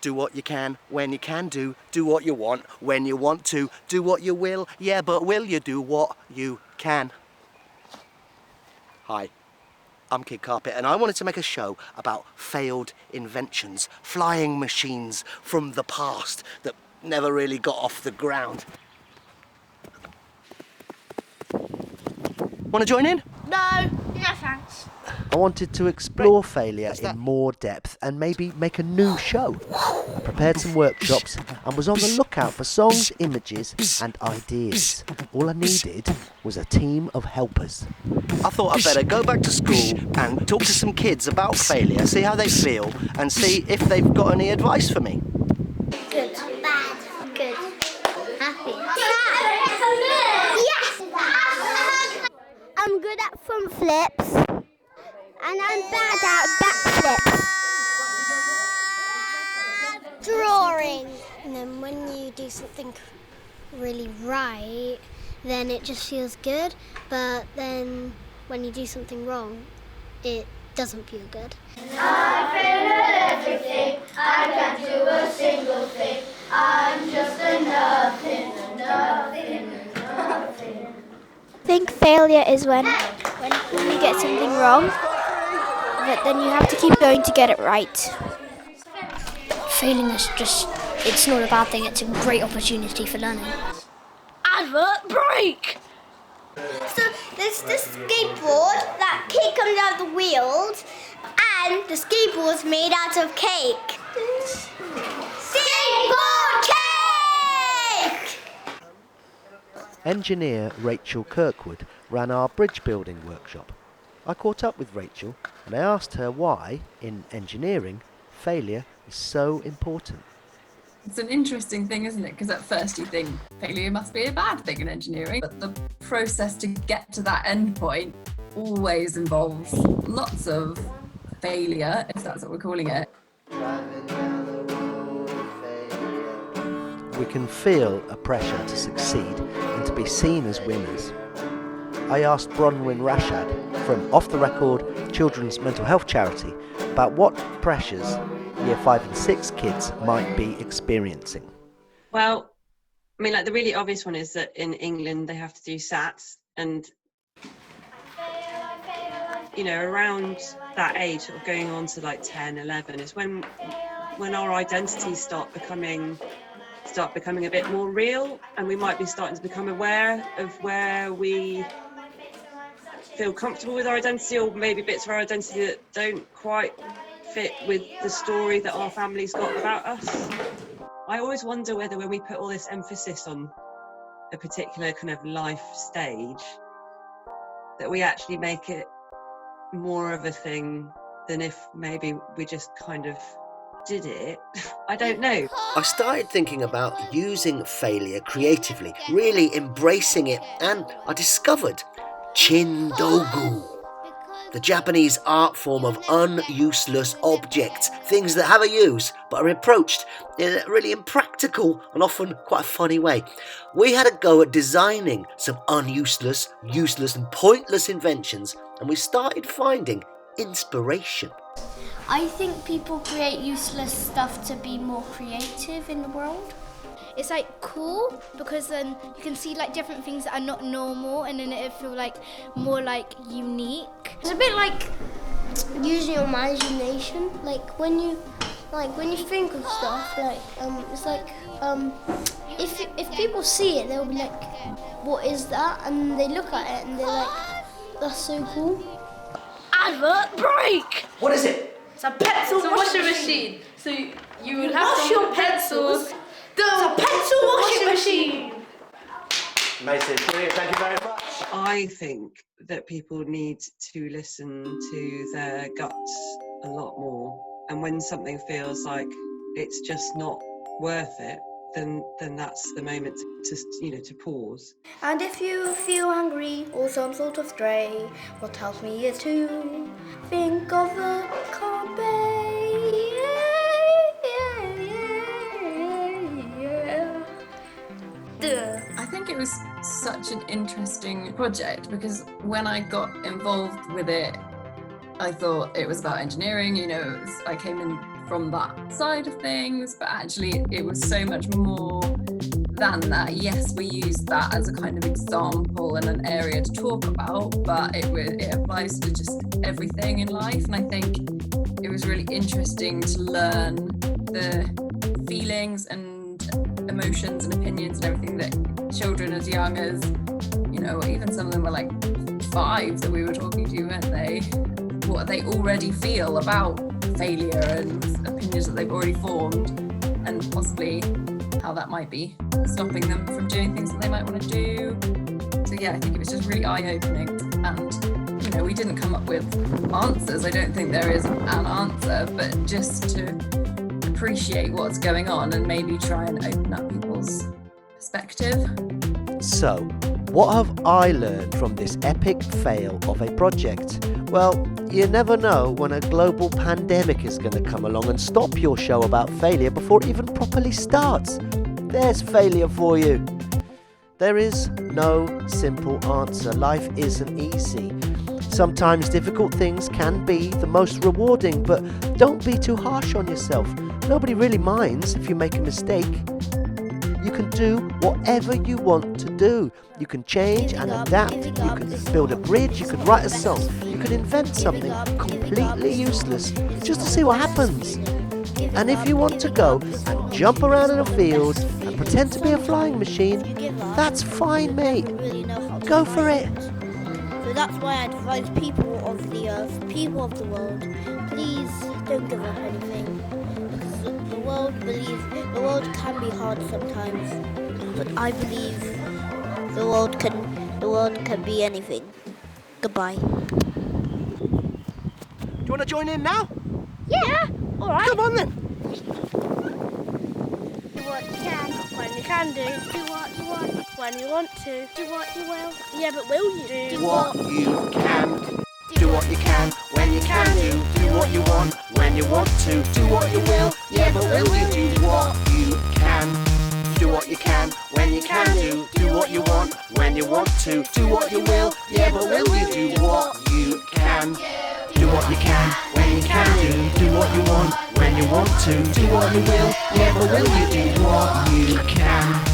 Do what you can, when you can do what you want, when you want to, do what you will, yeah, but will you do what you can? Hi, I'm Kid Carpet, and I wanted to make a show about failed inventions, flying machines from the past that never really got off the ground. Want to join in? No, thanks. I wanted to explore failure in more depth and maybe make a new show. I prepared some workshops and was on the lookout for songs, images and ideas. All I needed was a team of helpers. I thought I'd better go back to school and talk to some kids about failure, see how they feel and see if they've got any advice for me. Good. Bad. Good. Happy. Sad. Yes. I'm good at front flips and I'm bad at back flips. Drawing. And then when you do something really right, then it just feels good. But then when you do something wrong, it doesn't feel good. I fail at everything, I can't do a single thing. I'm just a nothing. I think failure is when you get something wrong, but then you have to keep going to get it right. Failing is just, it's not a bad thing, it's a great opportunity for learning. Advert break! So there's this skateboard that cake comes out of the wheels, and the skateboard's made out of cake. Skateboard cake! Engineer Rachel Kirkwood ran our bridge building workshop. I caught up with Rachel and I asked her why, in engineering, failure is so important. It's an interesting thing, isn't it? Because at first you think failure must be a bad thing in engineering, but the process to get to that end point always involves lots of failure, if that's what we're calling it. We can feel a pressure to succeed and to be seen as winners. I asked Bronwyn Rashad from Off the Record Children's Mental Health Charity about what pressures Year 5 and 6 kids might be experiencing. Well, I mean, like the really obvious one is that in England they have to do SATs, and you know, around that age, sort of going on to like 10, 11, is when our identities start becoming a bit more real, and we might be starting to become aware of where we feel comfortable with our identity, or maybe bits of our identity that don't quite fit with the story that our family's got about us. I always wonder whether when we put all this emphasis on a particular kind of life stage, that we actually make it more of a thing than if maybe we just kind of did it. I don't know. I started thinking about using failure creatively, really embracing it, and I discovered Chindogu, the Japanese art form of useless objects, things that have a use but are approached in a really impractical and often quite a funny way. We had a go at designing some useless and pointless inventions, and we started finding inspiration. I think people create useless stuff to be more creative in the world. It's like cool because then you can see like different things that are not normal, and then it feel like more like unique. It's a bit like using your imagination. Like when you think of stuff, like it's like if people see it, they'll be like, "What is that?" And they look at it and they're like, "That's so cool." Advert break! What is it? It's a pencil washing machine. So you would have wash your pencils. It's a pencil washing machine. Amazing, brilliant, thank you very much. I think that people need to listen to their guts a lot more, and when something feels like it's just not worth it, then that's the moment to pause. And if you feel hungry or some sort of stray, what helps me is to think of the carpet. I think it was such an interesting project because when I got involved with it, I thought it was about engineering. I came in from that side of things, but actually it was so much more than that. Yes, we used that as a kind of example and an area to talk about, but it applies to just everything in life. And I think it was really interesting to learn the feelings and emotions and opinions and everything that children as young as, you know, even some of them were like 5 that we were talking to, weren't they? What they already feel about failure and opinions that they've already formed, and possibly how that might be stopping them from doing things that they might want to do. So yeah, I think it was just really eye-opening, and you know, we didn't come up with answers. I don't think there is an answer, but just to appreciate what's going on and maybe try and open up people's perspective. So, what have I learned from this epic fail of a project? Well, you never know when a global pandemic is going to come along and stop your show about failure before it even properly starts. There's failure for you. There is no simple answer. Life isn't easy. Sometimes difficult things can be the most rewarding, but don't be too harsh on yourself. Nobody really minds if you make a mistake. You can do whatever you want to do. You can change and adapt. You can build a bridge. You can write a song. You can invent something completely useless just to see what happens. And if you want to go and jump around in a field and pretend to be a flying machine, that's fine, mate. Go for it. So that's why I advise people of the earth, people of the world, please don't give up anything. Because the world can be hard sometimes, but I believe the world can be anything. Goodbye. Do you want to join in now? Yeah. All right. Come on then. Do what you can when you can do. Do what you want when you want to. Do what you will. Yeah, but will you? Do what you can. Do what you can when you can do. Do what you want when you want to. Do what you will. Yeah, but will you do what you can? Do what you can when you can do. Do what you want when you want to. Do what you will. Yeah, but will you do what you can? Do what you can when you can do. Do what you want when you want to. Do what you will. Yeah, but will you do what you can?